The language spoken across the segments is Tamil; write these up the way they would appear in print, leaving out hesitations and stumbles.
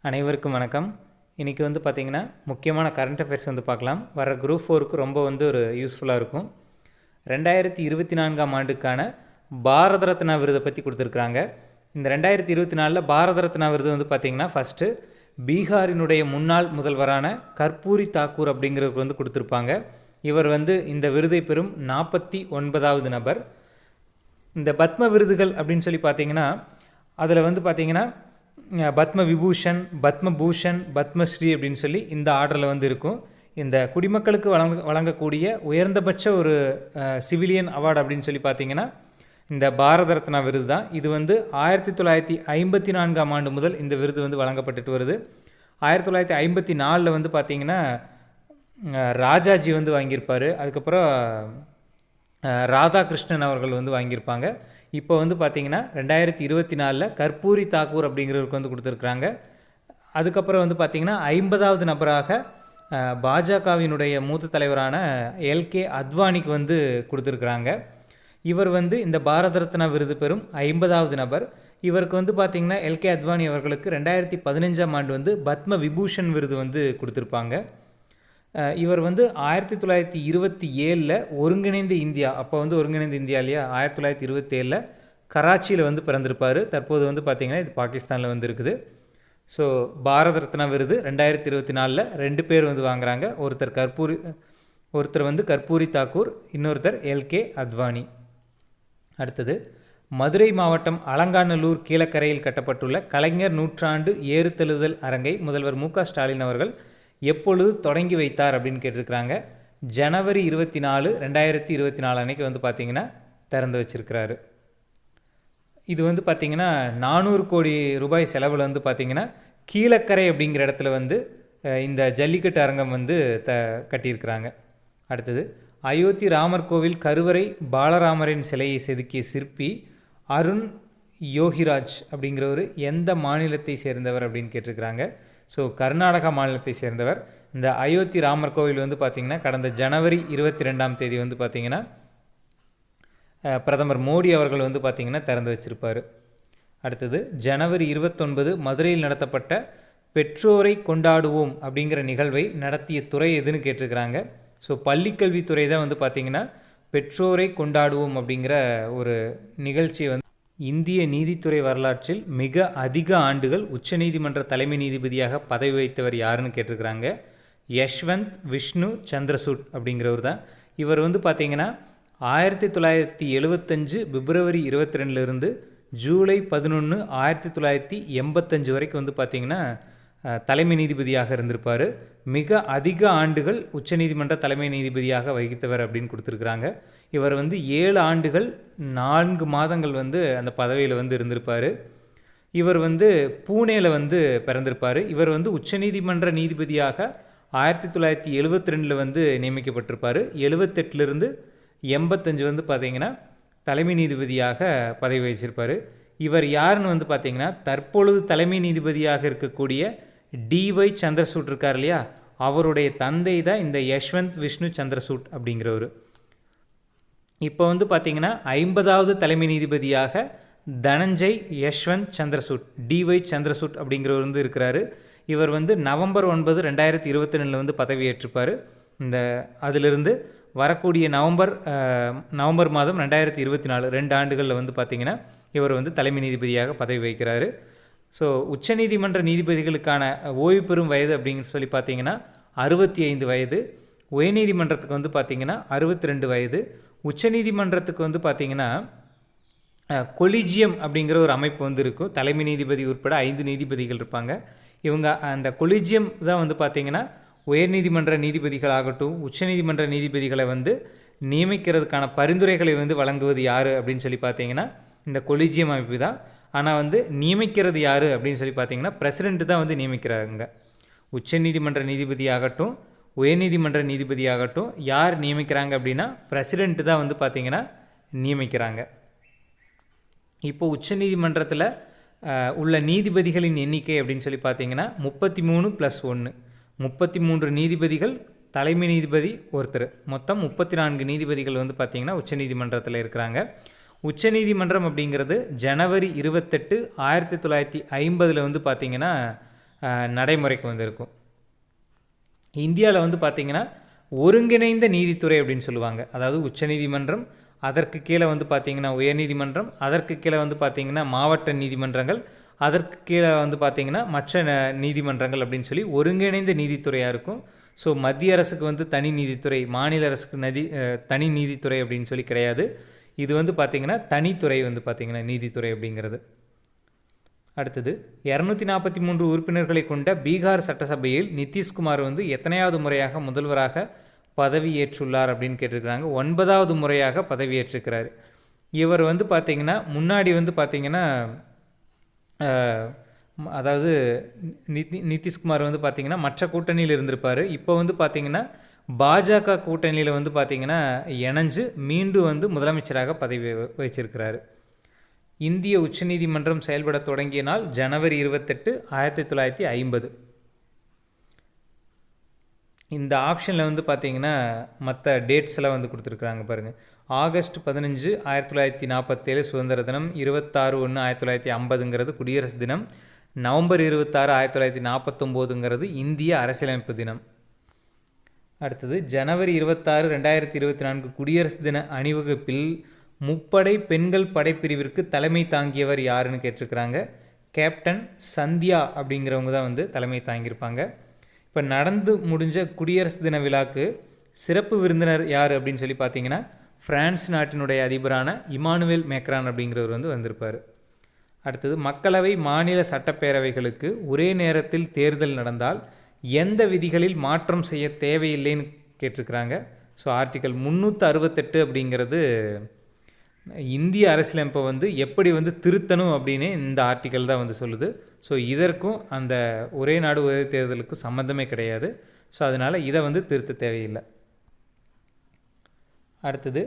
அனைவருக்கும் வணக்கம். இன்றைக்கி பார்த்திங்கன்னா முக்கியமான கரண்ட் அஃபேர்ஸ் பார்க்கலாம். வர குரூப் 4க்கு ரொம்ப ஒரு யூஸ்ஃபுல்லாக இருக்கும். 2024ஆம் ஆண்டுக்கான பாரத ரத்னா விருதை பற்றி கொடுத்துருக்குறாங்க. இந்த 2024 பாரத ரத்னா விருது பார்த்திங்கன்னா ஃபஸ்ட்டு பீகாரினுடைய முன்னாள் முதல்வரான கர்பூரி தாக்கூர் அப்படிங்கிறவருக்கு கொடுத்துருப்பாங்க. இவர் இந்த விருதை பெறும் 49வது நபர். இந்த பத்ம விருதுகள் அப்படின்னு சொல்லி பார்த்திங்கன்னா அதில் பார்த்திங்கன்னா பத்ம விபூஷன், பத்மபூஷன், பத்மஸ்ரீ அப்படின்னு சொல்லி இந்த ஆர்டரில் இருக்கும். இந்த குடிமக்களுக்கு வழங்கக்கூடிய உயர்ந்தபட்ச ஒரு சிவிலியன் அவார்டு அப்படின்னு சொல்லி பார்த்திங்கன்னா இந்த பாரத ரத்னா விருது தான். இது 1954ஆம் ஆண்டு முதல் இந்த விருது வழங்கப்பட்டுட்டு வருது. 1954 பார்த்திங்கன்னா ராஜாஜி வாங்கியிருப்பார். அதுக்கப்புறம் ராதாகிருஷ்ணன் அவர்கள் வாங்கியிருப்பாங்க. இப்போ பார்த்திங்கன்னா 2024 கர்பூரி தாக்கூர் அப்படிங்கிறவருக்கு கொடுத்துருக்குறாங்க. அதுக்கப்புறம் பார்த்திங்கன்னா 50வது நபராக பாஜகவினுடைய மூத்த தலைவரான எல்கே அத்வானிக்கு கொடுத்துருக்குறாங்க. இவர் இந்த பாரத ரத்னா விருது பெறும் 50வது நபர். இவருக்கு பார்த்திங்கன்னா எல்கே அத்வானி அவர்களுக்கு 2015ஆம் ஆண்டு பத்ம விபூஷன் விருது கொடுத்துருப்பாங்க. இவர் 1927 ஒருங்கிணைந்த இந்தியா, அப்போ ஒருங்கிணைந்த இந்தியா இல்லையா, 1927 கராச்சியில் பிறந்திருப்பார். தற்போது பார்த்திங்கன்னா இது பாகிஸ்தானில் இருக்குது. ஸோ பாரத ரத்னா விருது 2024 2 பேர் வாங்குகிறாங்க. ஒருத்தர் கர்பூரி தாக்கூர், இன்னொருத்தர் எல்கே அத்வானி. அடுத்தது மதுரை மாவட்டம் அலங்காநல்லூர் கீழக்கரையில் கட்டப்பட்டுள்ள கலைஞர் நூற்றாண்டு ஏறுதழுதல் அரங்கை முதல்வர் மு.க. ஸ்டாலின் அவர்கள் எப்பொழுது தொடங்கி வைத்தார் அப்படின்னு கேட்டிருக்கிறாங்க. ஜனவரி 24, 2024 அன்றைக்கி பார்த்திங்கன்னா திறந்து வச்சிருக்கிறாரு. இது பார்த்திங்கன்னா 400 கோடி ரூபாய் செலவில் பார்த்திங்கன்னா கீழக்கரை அப்படிங்கிற இடத்துல இந்த ஜல்லிக்கட்டு அரங்கம் கட்டியிருக்கிறாங்க. அடுத்தது அயோத்தி ராமர் கோவில் கருவறை பாலராமரின் சிலையை செதுக்கிய சிற்பி அருண் யோகிராஜ் அப்படிங்கிறவர் எந்த மாநிலத்தை சேர்ந்தவர் அப்படின்னு கேட்டிருக்கிறாங்க. ஸோ கர்நாடகா மாநிலத்தை சேர்ந்தவர். இந்த அயோத்தி ராமர் கோவில் பார்த்திங்கன்னா கடந்த ஜனவரி 22ஆம் தேதி பார்த்திங்கன்னா பிரதமர் மோடி அவர்கள் பார்த்திங்கன்னா திறந்து வச்சிருப்பார். அடுத்தது ஜனவரி 29 மதுரையில் நடத்தப்பட்ட பெற்றோரை கொண்டாடுவோம் அப்படிங்கிற நிகழ்வை நடத்திய துறை எதுன்னு கேட்டிருக்கிறாங்க. ஸோ பள்ளிக்கல்வித்துறை தான் பார்த்திங்கன்னா பெற்றோரை கொண்டாடுவோம் அப்படிங்கிற ஒரு நிகழ்ச்சியை இந்திய நீதித்துறை வரலாற்றில் மிக அதிக ஆண்டுகள் உச்சநீதிமன்ற தலைமை நீதிபதியாக பதவி வகித்தவர் யாருன்னு கேட்டிருக்கிறாங்க. யஷ்வந்த் விஷ்ணு சந்திரசூட் அப்படிங்கிறவர் தான். இவர் பார்த்திங்கன்னா 1975 பிப்ரவரி 22 ஜூலை 11, 1985 வரைக்கும் பார்த்திங்கன்னா தலைமை நீதிபதியாக இருந்திருப்பார். மிக அதிக ஆண்டுகள் உச்சநீதிமன்ற தலைமை நீதிபதியாக வகித்தவர் அப்படின்னு கொடுத்துருக்குறாங்க. இவர் 7 ஆண்டுகள் 4 மாதங்கள் அந்த பதவியில் இருந்திருப்பார். இவர் பூனேல பிறந்திருப்பார். இவர் உச்சநீதிமன்ற நீதிபதியாக 1972 நியமிக்கப்பட்டிருப்பார். 78 85 பார்த்திங்கன்னா தலைமை நீதிபதியாக பதவி வகிச்சிருப்பார். இவர் யாருன்னு பார்த்திங்கன்னா தற்பொழுது தலைமை நீதிபதியாக இருக்கக்கூடிய டிஒய் சந்திரசூட் இருக்கார் இல்லையா, அவருடைய தந்தை தான் இந்த யஷ்வந்த் விஷ்ணு சந்திரசூட் அப்படிங்கிறவர். இப்போ பார்த்திங்கன்னா 50வது தலைமை நீதிபதியாக தனஞ்சய் யஷ்வந்த் சந்திரசூட், டிஒய் சந்திரசூட் அப்படிங்கிறவர் இருக்கிறாரு. இவர் நவம்பர் 9, 2022 பதவியேற்றிருப்பார். அதிலிருந்து வரக்கூடிய நவம்பர் மாதம் 2024 2 ஆண்டுகளில் பார்த்திங்கன்னா இவர் தலைமை நீதிபதியாக பதவி வகிக்கிறாரு. ஸோ உச்சநீதிமன்ற நீதிபதிகளுக்கான ஓய்வு பெறும் வயது அப்படின்னு சொல்லி பார்த்திங்கன்னா 65 வயது. உயர்நீதிமன்றத்துக்கு பார்த்திங்கன்னா 62 வயது. உச்சநீதிமன்றத்துக்கு பார்த்திங்கன்னா கொலிஜியம் அப்படிங்கிற ஒரு அமைப்பு இருக்கும். தலைமை நீதிபதி உட்பட 5 நீதிபதிகள் இருப்பாங்க. இவங்க அந்த கொலிஜியம் தான் பார்த்திங்கன்னா உயர்நீதிமன்ற நீதிபதிகளாகட்டும் உச்சநீதிமன்ற நீதிபதிகளை நியமிக்கிறதுக்கான பரிந்துரைகளை வழங்குவது யார் அப்படின்னு சொல்லி பார்த்திங்கன்னா இந்த கொலிஜியம் அமைப்பு தான். ஆனால் நியமிக்கிறது யார் அப்படின்னு சொல்லி பார்த்திங்கன்னா பிரசிடெண்ட்டு தான் நியமிக்கிறாங்க. உச்சநீதிமன்ற நீதிபதியாகட்டும் உயர்நீதிமன்ற நீதிபதியாகட்டும் யார் நியமிக்கிறாங்க அப்படின்னா பிரசிடெண்ட்டு தான் பார்த்திங்கன்னா நியமிக்கிறாங்க. இப்போது உச்சநீதிமன்றத்தில் உள்ள நீதிபதிகளின் எண்ணிக்கை அப்படின்னு சொல்லி பார்த்திங்கன்னா 33 + 1, 33 நீதிபதிகள், தலைமை நீதிபதி ஒருத்தர், மொத்தம் 34 நீதிபதிகள் பார்த்திங்கன்னா உச்சநீதிமன்றத்தில் இருக்கிறாங்க. உச்சநீதிமன்றம் அப்படிங்கிறது ஜனவரி 28, 1950 பார்த்திங்கன்னா நடைமுறைக்கு வந்திருக்கும். இந்தியாவில் வந்து பார்த்திங்கன்னா ஒருங்கிணைந்த நீதித்துறை அப்படின்னு சொல்லுவாங்க. அதாவது உச்சநீதிமன்றம், அதற்கு கீழே வந்து பார்த்திங்கன்னா உயர்நீதிமன்றம், அதற்கு கீழே வந்து பார்த்திங்கன்னா மாவட்ட நீதிமன்றங்கள், அதற்கு கீழே வந்து பார்த்திங்கன்னா மற்ற நீதிமன்றங்கள் அப்படின்னு சொல்லி ஒருங்கிணைந்த நீதித்துறையாக இருக்கும். ஸோ மத்திய அரசுக்கு வந்து தனி நீதித்துறை, மாநில அரசுக்கு தனி நீதித்துறை அப்படின்னு சொல்லி கிடையாது. இது வந்து பார்த்திங்கன்னா தனித்துறை வந்து பார்த்திங்கன்னா நீதித்துறை அப்படிங்கிறது. அடுத்தது 243 உறுப்பினர்களை கொண்ட பீகார் சட்டசபையில் நிதிஷ்குமார் வந்து எத்தனையாவது முறையாக முதல்வராக பதவியேற்றுள்ளார் அப்படின்னு கேட்டிருக்கிறாங்க. 9வது முறையாக பதவியேற்றிருக்கிறார். இவர் வந்து பார்த்திங்கன்னா முன்னாடி வந்து பார்த்திங்கன்னா அதாவது நிதிஷ்குமார் வந்து பார்த்திங்கன்னா மற்ற கூட்டணியில் இருந்திருப்பார். இப்போ வந்து பார்த்திங்கன்னா பாஜக கூட்டணியில் வந்து பார்த்திங்கன்னா இணைஞ்சு மீண்டும் வந்து முதலமைச்சராக பதவி வச்சிருக்கிறாரு. இந்திய உச்சநீதிமன்றம் செயல்பட தொடங்கிய நாள் ஜனவரி 28, 1950. இந்த ஆப்ஷனில் வந்து பார்த்திங்கன்னா மற்ற டேட்ஸ் எல்லாம் வந்து கொடுத்துருக்குறாங்க பாருங்கள். ஆகஸ்ட் 15, 1947 சுதந்திர தினம், 26/1/1950ங்கிறது குடியரசு தினம், நவம்பர் 26, 1949ங்கிறது இந்திய அரசியலமைப்பு தினம். அடுத்தது ஜனவரி 26, 2024 குடியரசு தின அணிவகுப்பில் முப்படை பெண்கள் படைப்பிரிவிற்கு தலைமை தாங்கியவர் யாருன்னு கேட்டிருக்கிறாங்க. கேப்டன் சந்தியா அப்படிங்கிறவங்க தான் வந்து தலைமை தாங்கியிருப்பாங்க. இப்போ நடந்து முடிஞ்ச குடியரசு தின விழாக்கு சிறப்பு விருந்தினர் யார் அப்படின்னு சொல்லி பார்த்தீங்கன்னா பிரான்ஸ் நாட்டினுடைய அதிபரான இமானுவேல் மேக்ரான் அப்படிங்கிறவர் வந்து வந்திருப்பார். அடுத்தது மக்களவை மாநில சட்டப்பேரவைகளுக்கு ஒரே நேரத்தில் தேர்தல் நடந்தால் எந்த விதிகளில் மாற்றம் செய்ய தேவையில்லைன்னு கேட்டிருக்கிறாங்க. ஸோ ஆர்டிக்கல் 368 அப்படிங்கிறது இந்திய அரசியலமைப்பை வந்து எப்படி வந்து திருத்தணும் அப்படின்னு இந்த ஆர்டிக்கல் தான் வந்து சொல்லுது. ஸோ இதற்கும் அந்த ஒரே நாடு ஒரே தேர்தலுக்கும் சம்மந்தமே கிடையாது. ஸோ அதனால் இதை வந்து திருத்த தேவையில்லை. அடுத்தது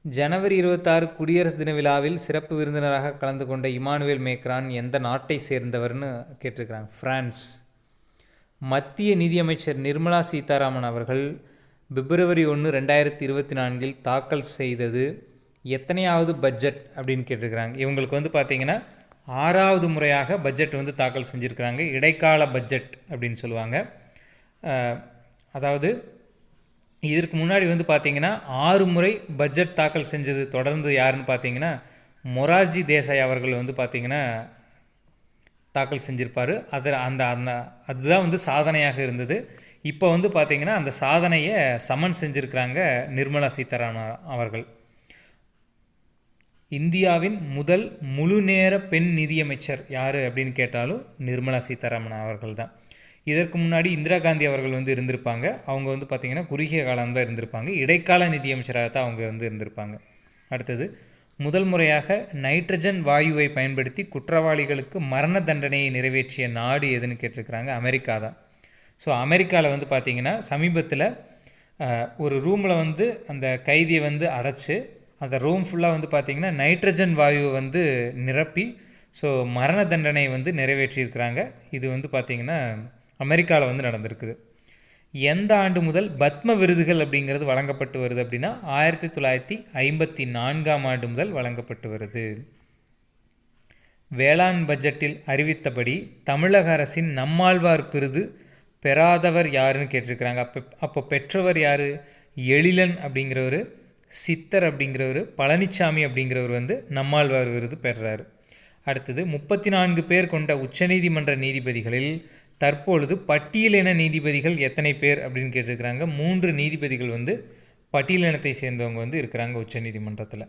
ஜனவரி 26 குடியரசு தின விழாவில் சிறப்பு விருந்தினராக கலந்து கொண்ட இமானுவேல் மேக்ரான் எந்த நாட்டை சேர்ந்தவர்னு கேட்டிருக்கிறாங்க. பிரான்ஸ். மத்திய நிதியமைச்சர் நிர்மலா சீதாராமன் அவர்கள் பிப்ரவரி 1, 2024 தாக்கல் செய்தது எத்தனையாவது பட்ஜெட் அப்படின்னு கேட்டிருக்கிறாங்க. இவங்களுக்கு வந்து பார்த்திங்கன்னா 6வது முறையாக பட்ஜெட் வந்து தாக்கல் செஞ்சுருக்கிறாங்க. இடைக்கால பட்ஜெட் அப்படின்னு சொல்லுவாங்க. அதாவது இதற்கு முன்னாடி வந்து பார்த்திங்கன்னா 6 முறை பட்ஜெட் தாக்கல் செஞ்சது தொடர்ந்து யாருன்னு பார்த்திங்கன்னா மொரார்ஜி தேசாய் அவர்கள் வந்து பார்த்திங்கன்னா தாக்கல் செஞ்சுருப்பார். அதுதான் வந்து சாதனையாக இருந்தது. இப்போ வந்து பார்த்திங்கன்னா அந்த சாதனையை சமன் செஞ்சுருக்கிறாங்க நிர்மலா சீதாராமன் அவர்கள். இந்தியாவின் முதல் முழு நேர பெண் நிதியமைச்சர் யார் அப்படின்னு கேட்டாலும் நிர்மலா சீதாராமன் அவர்கள் தான். இதற்கு முன்னாடி இந்திரா காந்தி அவர்கள் வந்து இருந்திருப்பாங்க. அவங்க வந்து பார்த்திங்கன்னா குறுகிய காலம் தான் இருந்திருப்பாங்க. இடைக்கால நிதியமைச்சராக தான் அவங்க வந்து இருந்திருப்பாங்க. அடுத்தது முதல் முறையாக நைட்ரஜன் வாயுவை பயன்படுத்தி குற்றவாளிகளுக்கு மரண தண்டனையை நிறைவேற்றிய நாடு எதுன்னு கேட்டிருக்கிறாங்க. அமெரிக்கா தான். ஸோ அமெரிக்காவில் வந்து பார்த்திங்கன்னா சமீபத்தில் ஒரு ரூமில் வந்து அந்த கைதியை வந்து அடைச்சி அந்த ரூம் ஃபுல்லாக வந்து பார்த்திங்கன்னா நைட்ரஜன் வாயுவை வந்து நிரப்பி ஸோ மரண தண்டனை வந்து நிறைவேற்றியிருக்கிறாங்க. இது வந்து பார்த்திங்கன்னா அமெரிக்காவில் வந்து நடந்திருக்குது. எந்த ஆண்டு முதல் பத்ம விருதுகள் அப்படிங்கிறது வழங்கப்பட்டு வருது அப்படின்னா 1954ஆம் ஆண்டு முதல் வழங்கப்பட்டு வருது. வேளாண் பட்ஜெட்டில் அறிவித்தபடி தமிழக அரசின் நம்மாழ்வார் விருது பெறாதவர் யாருன்னு கேட்டிருக்கிறாங்க. அப்போ பெற்றவர் யார்? எழிலன் அப்படிங்கிறவர், சித்தர் அப்படிங்கிறவர், பழனிசாமி அப்படிங்கிறவர் வந்து நம்மாழ்வார் விருது பெறுறாரு. அடுத்தது 34 பேர் கொண்ட உச்சநீதிமன்ற நீதிபதிகளில் தற்பொழுது பட்டியலின நீதிபதிகள் எத்தனை பேர் அப்படின்னு கேட்டிருக்கிறாங்க. 3 நீதிபதிகள் வந்து பட்டியலினத்தை சேர்ந்தவங்க வந்து இருக்கிறாங்க உச்சநீதிமன்றத்தில்.